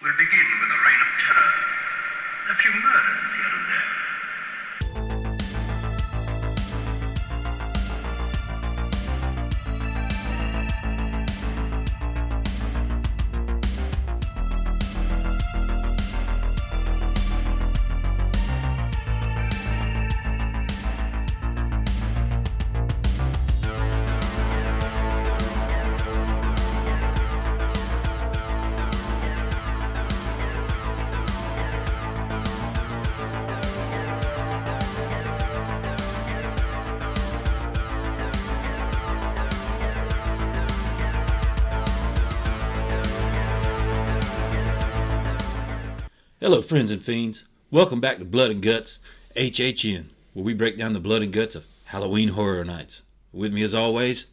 We'll begin with a reign of terror. A few murders here and there. Hello, friends and fiends. Welcome back to Blood and Guts, HHN, where we break down the blood and guts of Halloween Horror Nights. With me, as always,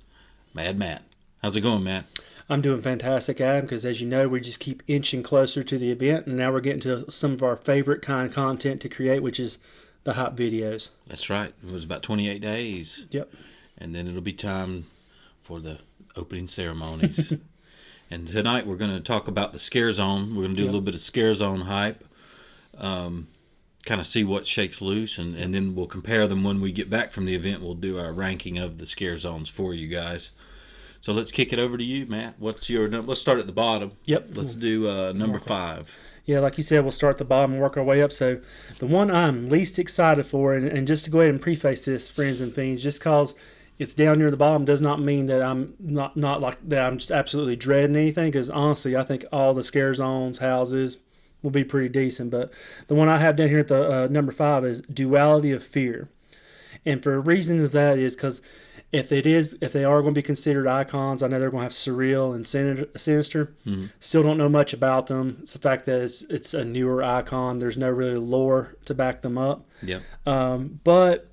Mad Matt. How's it going, Matt? I'm doing fantastic, Adam, because as you know, we just keep inching closer to the event, and now we're getting to some of our favorite kind of content to create, which is the hot videos. That's right. It was about 28 days. Yep. And then it'll be time for the opening ceremonies. And tonight we're going to talk about the Scare Zone. We're going to do a little bit of Scare Zone hype, kind of see what shakes loose, and then we'll compare them when we get back from the event. We'll do our ranking of the Scare Zones for you guys. So let's kick it over to you, Matt. What's your number? Let's start at the bottom. Yep. Let's do number 5. Yeah, like you said, we'll start at the bottom and work our way up. So the one I'm least excited for, and just to go ahead and preface this, friends and fiends, just because it's down near the bottom does not mean that I'm not like that I'm just absolutely dreading anything, because honestly, I think all the Scare Zones houses will be pretty decent. But the one I have down here at the number 5 is Duality of Fear. And for reasons of that is because if they are going to be considered icons, I know they're going to have surreal and sinister. Mm-hmm. Still don't know much about them. It's the fact that it's a newer icon. There's no really lore to back them up. Yep. But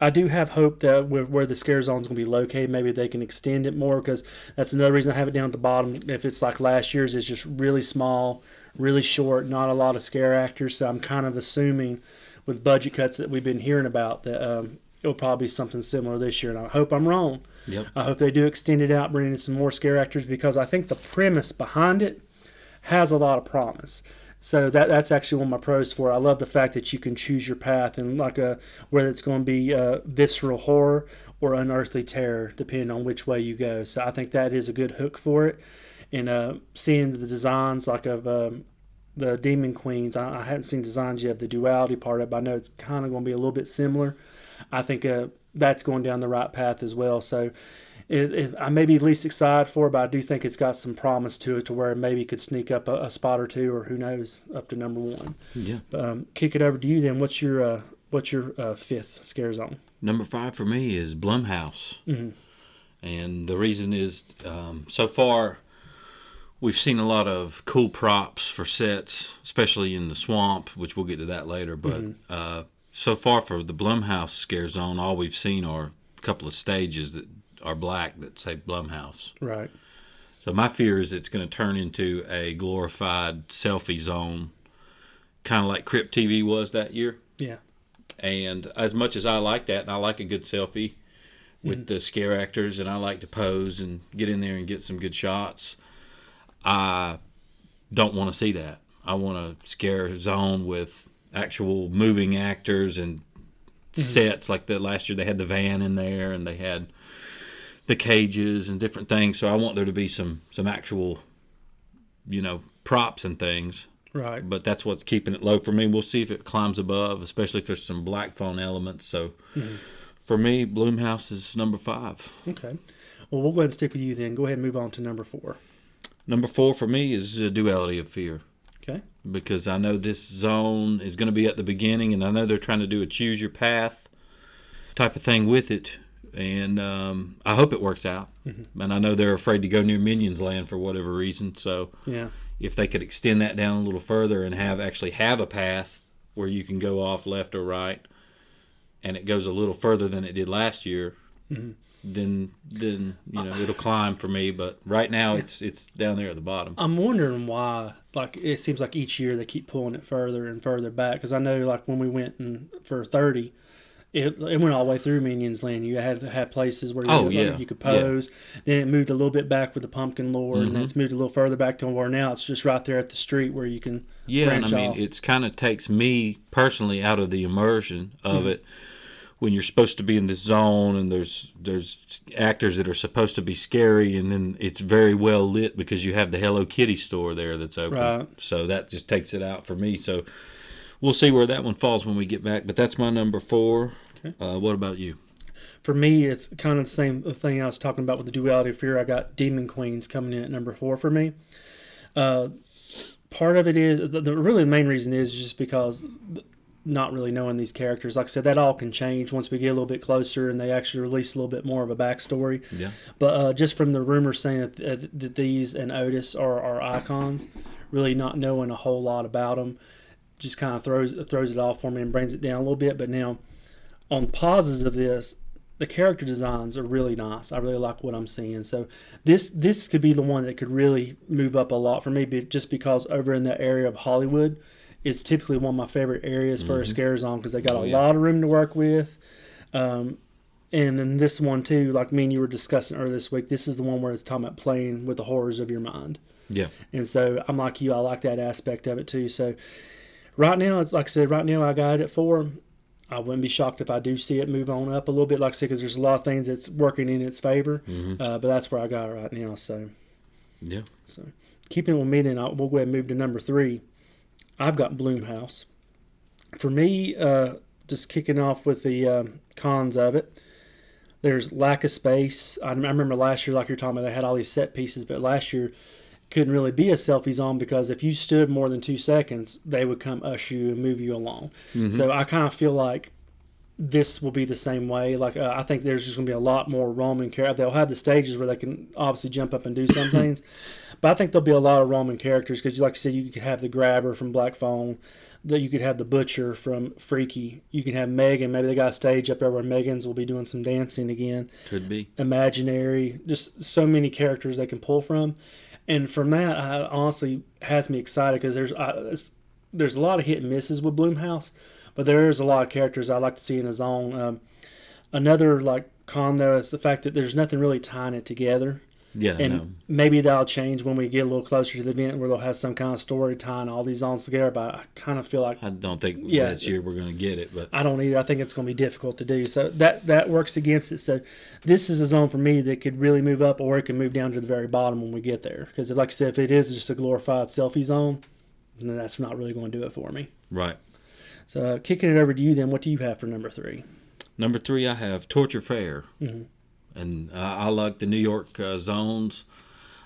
I do have hope that where the Scare Zone is going to be located, maybe they can extend it more, because that's another reason I have it down at the bottom. If it's like last year's, it's just really small, really short, not a lot of scare actors. So I'm kind of assuming with budget cuts that we've been hearing about that it'll probably be something similar this year. And I hope I'm wrong. Yep. I hope they do extend it out, bring in some more scare actors, because I think the premise behind it has a lot of promise. So that's actually one of my pros for it. I love the fact that you can choose your path, and whether it's going to be visceral horror or unearthly terror, depending on which way you go. So I think that is a good hook for it. And seeing the designs of the Demon Queens, I haven't seen designs yet of the duality part of it, but I know it's kind of going to be a little bit similar. I think that's going down the right path as well. So I may be least excited for it, but I do think it's got some promise to it, to where maybe it could sneak up a spot or two, or who knows, up to number 1. Yeah. Kick it over to you then. What's your 5th Scare Zone? Number 5 for me is Blumhouse. Mm-hmm. And the reason is, so far, we've seen a lot of cool props for sets, especially in the swamp, which we'll get to that later. But so far for the Blumhouse Scare Zone, all we've seen are a couple of stages that are black that say Blumhouse. Right. So my fear is it's going to turn into a glorified selfie zone, kind of like Crypt TV was that year. Yeah. And as much as I like that, and I like a good selfie with the scare actors, and I like to pose and get in there and get some good shots, I don't want to see that. I want a scare zone with actual moving actors and sets. Like the last year they had the van in there, and they had the cages and different things. So I want there to be some actual, props and things. Right. But that's what's keeping it low for me. We'll see if it climbs above, especially if there's some black phone elements. So for me, Blumhouse is number 5. Okay. Well, we'll go ahead and stick with you then. Go ahead and move on to number 4. Number 4 for me is Duality of Fear. Okay. Because I know this zone is going to be at the beginning, and I know they're trying to do a choose your path type of thing with it. And I hope it works out. Mm-hmm. And I know they're afraid to go near Minions Land for whatever reason. So if they could extend that down a little further and actually have a path where you can go off left or right, and it goes a little further than it did last year, then it'll climb for me. But right now it's down there at the bottom. I'm wondering why. Like, it seems like each year they keep pulling it further and further back. Because I know, like, when we went for 30, it went all the way through Minions Land. You had places where you could Yeah. pose. Then it moved a little bit back with the Pumpkin Lord, and then it's moved a little further back to where now it's just right there at the street where you can Yeah, and I branch mean, off. it's kind of takes me personally out of the immersion of it when you're supposed to be in this zone and there's actors that are supposed to be scary, and then it's very well lit because you have the Hello Kitty store there that's open. Right. So that just takes it out for me. So we'll see where that one falls when we get back. But that's my number 4. Okay. What about you? For me, it's kind of the same thing I was talking about with the Duality of Fear. I got Demon Queens coming in at number 4 for me. Part of it is really the main reason is just because not really knowing these characters. Like I said, that all can change once we get a little bit closer and they actually release a little bit more of a backstory. Yeah. But just from the rumors saying that these and Otis are icons, really not knowing a whole lot about them, just kind of throws it off for me and brings it down a little bit. But now, on pauses of this, the character designs are really nice. I really like what I'm seeing. So this could be the one that could really move up a lot for me, just because over in that area of Hollywood is typically one of my favorite areas for a scare zone because they got a lot of room to work with. And then this one too, like me and you were discussing earlier this week, this is the one where it's talking about playing with the horrors of your mind. Yeah. And so I'm like you, I like that aspect of it too. So right now, it's like I said, right now I got it at 4. I wouldn't be shocked if I do see it move on up a little bit, like I said, because there's a lot of things that's working in its favor. But that's where I got it right now. So Yeah. So keeping it with me, then we'll go ahead and move to number 3. I've got Blumhouse. For me, just kicking off with the cons of it, there's lack of space. I remember last year, like you're talking about, they had all these set pieces, but last year couldn't really be a selfie zone because if you stood more than 2 seconds, they would come usher you and move you along. So I kind of feel like this will be the same way. Like I think there's just going to be a lot more Roman characters. They'll have the stages where they can obviously jump up and do some things, but I think there'll be a lot of Roman characters because, like you said, you could have the Grabber from Black Phone, that you could have the Butcher from Freaky. You can have Megan. Maybe they got a stage up there where Megan's will be doing some dancing again. Could be. Imaginary. Just so many characters they can pull from. And from that, I honestly has me excited because there's a lot of hit and misses with Blumhouse, but there is a lot of characters I like to see in a zone. Another like con though is the fact that there's nothing really tying it together. Yeah. And maybe that'll change when we get a little closer to the event where they'll have some kind of story tying all these zones together. But I kind of feel like I don't think this year we're going to get it. But I don't either. I think it's going to be difficult to do. So that works against it. So this is a zone for me that could really move up, or it can move down to the very bottom when we get there. Because like I said, if it is just a glorified selfie zone, then that's not really going to do it for me. Right. So kicking it over to you then, what do you have for number 3? Number 3, I have Torture Fair. And I like the New York zones.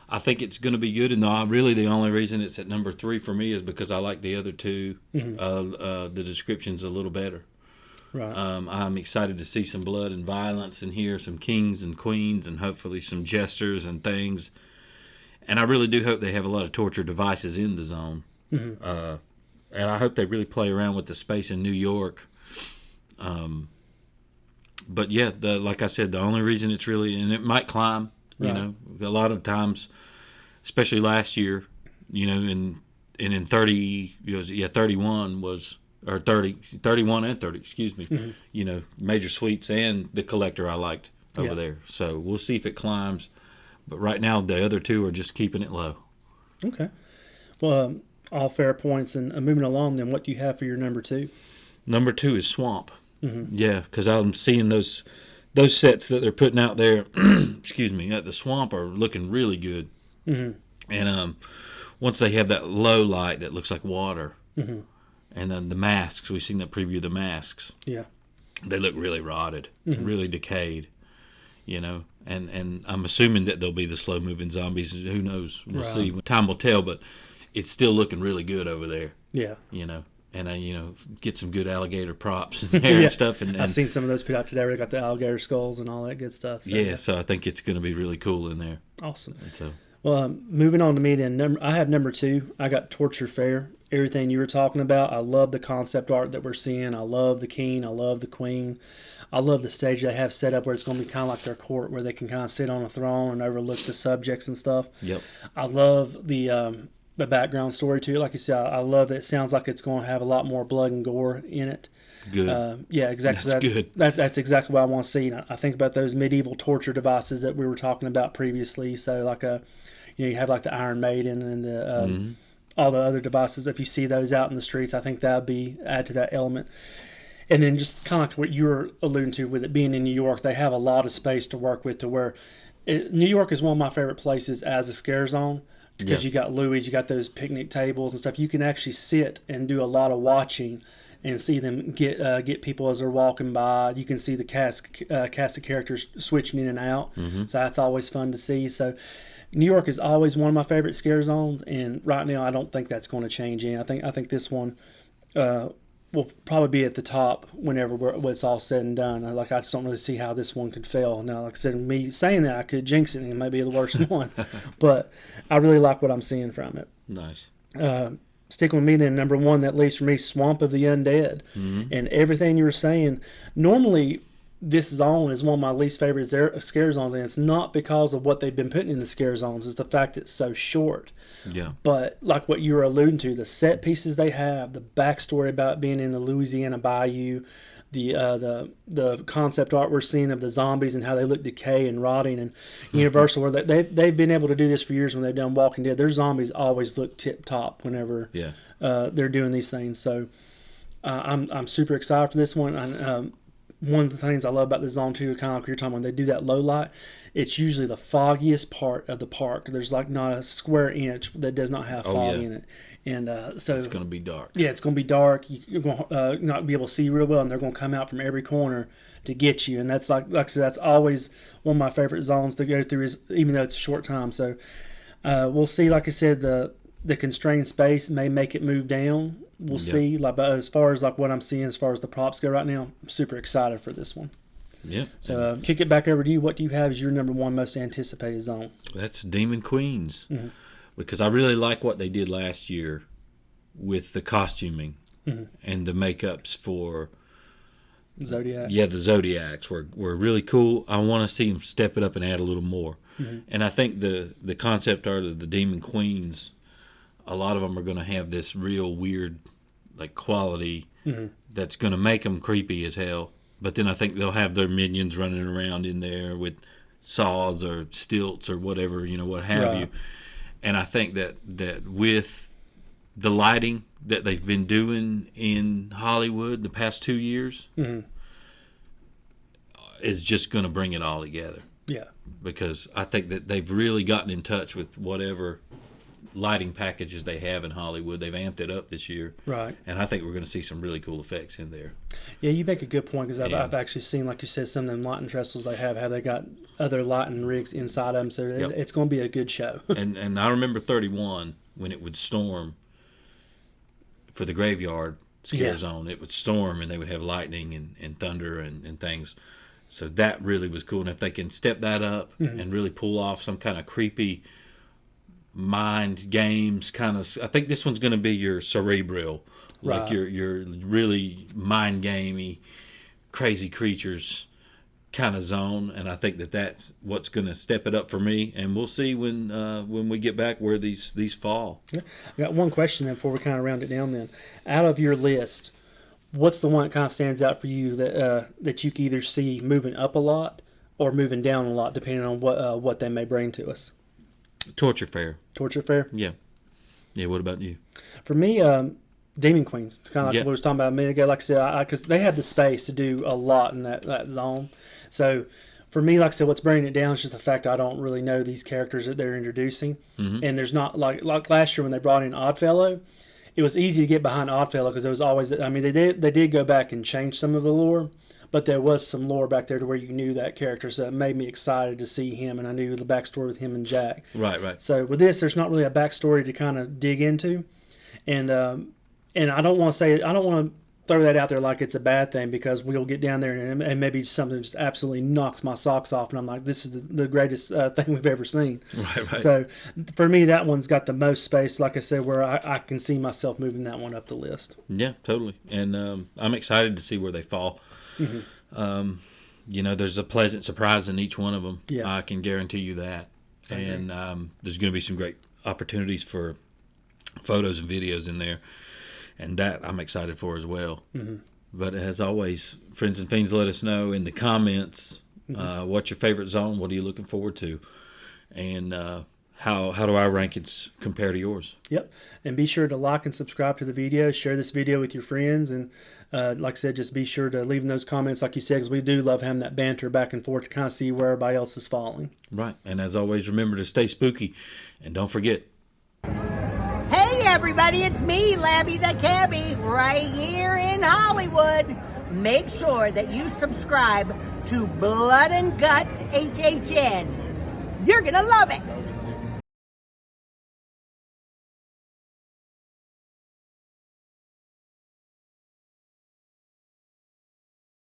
I think it's going to be good. And really the only reason it's at number 3 for me is because I like the other 2. The description's a little better. Right. I'm excited to see some blood and violence in here, some kings and queens, and hopefully some jesters and things. And I really do hope they have a lot of torture devices in the zone. And I hope they really play around with the space in New York. But yeah, like I said, the only reason it's really, and it might climb, you know, a lot of times, especially last year, you know, and in 31 was, or 31 and 30, excuse me, you know, Major Suites and the Collector I liked over there. So we'll see if it climbs. But right now, the other 2 are just keeping it low. Okay. Well, all fair points. And moving along, then, what do you have for your number 2? Number 2 is Swamp. Yeah, because I'm seeing those sets that they're putting out there, excuse me, at the Swamp are looking really good. And once they have that low light that looks like water, and then the masks, we've seen that preview of the masks. Yeah. They look really rotted, really decayed, you know. And I'm assuming that they'll be the slow-moving zombies. Who knows? We'll see. Time will tell, but it's still looking really good over there. Yeah. You know. And you know, get some good alligator props in there and stuff. And I've seen some of those put out today where they got the alligator skulls and all that good stuff. So. So I think it's going to be really cool in there. Awesome. So, well, moving on to me then. I have number 2. I got Torture Fair. Everything you were talking about. I love the concept art that we're seeing. I love the king. I love the queen. I love the stage they have set up where it's going to be kind of like their court where they can kind of sit on a throne and overlook the subjects and stuff. Yep. I love the background story too. Like you said, I love it. It sounds like it's going to have a lot more blood and gore in it. Good. Yeah, exactly. That's good. That's exactly what I want to see. And I think about those medieval torture devices that we were talking about previously. So like you have like the Iron Maiden and the all the other devices. If you see those out in the streets, I think that would be add to that element. And then just kind of like what you were alluding to with it being in New York, they have a lot of space to work with to where New York is one of my favorite places as a scare zone because you got Louis, you got those picnic tables and stuff. You can actually sit and do a lot of watching and see them get people as they're walking by. You can see the cast of characters switching in and out. So that's always fun to see. So New York is always one of my favorite scare zones, and right now I don't think that's going to change any. I think this one will probably be at the top whenever it's all said and done. I just don't really see how this one could fail. Now, like I said, me saying that, I could jinx it and it might be the worst one. But I really like what I'm seeing from it. Nice. Sticking with me then, number one, that leaves for me Swamp of the Undead. And everything you were saying, normally this zone is one of my least favorite scare zones, and it's not because of what they've been putting in the scare zones, it's the fact it's so short. Yeah. But like what you were alluding to, the set pieces they have, the backstory about being in the Louisiana Bayou, the concept art we're seeing of the zombies and how they look decay and rotting, and Universal, where they've been able to do this for years when they've done Walking Dead. Their zombies always look tip top whenever they're doing these things. So I'm super excited for this one. One of the things I love about the zone too, kind of like you're talking about, when they do that low light, it's usually the foggiest part of the park. There's like not a square inch that does not have fog in it. And so it's going to be dark. Yeah, it's going to be dark. You're going to not be able to see real well, and they're going to come out from every corner to get you. And that's like I said, that's always one of my favorite zones to go through, is even though it's a short time. So we'll see. Like I said, the constrained space may make it move down. We'll see. But as far as like what I'm seeing as far as the props go right now, I'm super excited for this one. Yeah. So kick it back over to you. What do you have as your number one most anticipated zone? That's Demon Queens. Because I really like what they did last year with the costuming and the makeups for Zodiac. Yeah, the Zodiacs were really cool. I want to see them step it up and add a little more. And I think the concept art of the Demon Queens, a lot of them are going to have this real weird like quality that's going to make them creepy as hell. But then I think they'll have their minions running around in there with saws or stilts or whatever, what have you. And I think that with the lighting that they've been doing in Hollywood the past 2 years is just going to bring it all together. Yeah. Because I think that they've really gotten in touch with whatever lighting packages they have in Hollywood. They've amped it up this year. Right. And I think we're going to see some really cool effects in there. Yeah, you make a good point, because I've actually seen, like you said, some of them lighting trestles they have, how they got other lighting rigs inside of them. So it's going to be a good show. and I remember 31 when it would storm for the graveyard scare zone. It would storm and they would have lightning and thunder and things. So that really was cool. And if they can step that up and really pull off some kind of creepy mind games kind of, I think this one's going to be your cerebral, like your really mind gamey, crazy creatures kind of zone. And I think that's what's going to step it up for me. And we'll see when we get back where these fall. Yeah. I got one question then before we kind of round it down. Then, out of your list, what's the one that kind of stands out for you that you can either see moving up a lot or moving down a lot, depending on what they may bring to us? Torture Fair. Torture Fair? Yeah. What about you? For me, Demon Queens. It's kind of like what we were talking about a minute ago. Like I said, because they have the space to do a lot in that zone. So for me, like I said, what's bringing it down is just the fact I don't really know these characters that they're introducing. And there's not, like last year when they brought in Oddfellow, it was easy to get behind Oddfellow because there was always, I mean, they did go back and change some of the lore, but there was some lore back there to where you knew that character, so it made me excited to see him, and I knew the backstory with him and Jack. Right. So with this, there's not really a backstory to kind of dig into, and I don't want to throw that out there like it's a bad thing, because we'll get down there and maybe something just absolutely knocks my socks off, and I'm like, this is the greatest thing we've ever seen. Right. So for me, that one's got the most space, like I said, where I can see myself moving that one up the list. Yeah, totally. And I'm excited to see where they fall. There's a pleasant surprise in each one of them. Yeah. I can guarantee you that. And there's going to be some great opportunities for photos and videos in there. And that I'm excited for as well. But as always, friends and fiends, let us know in the comments what's your favorite zone. What are you looking forward to? And how do our rankings compare to yours? Yep. And be sure to like and subscribe to the video. Share this video with your friends. And like I said, just be sure to leave in those comments, like you said, because we do love having that banter back and forth to kind of see where everybody else is falling. Right. And as always, remember to stay spooky. And don't forget. Hey everybody, it's me, Labby the Cabbie, right here in Hollywood. Make sure that you subscribe to Blood and Guts HHN. You're gonna love it.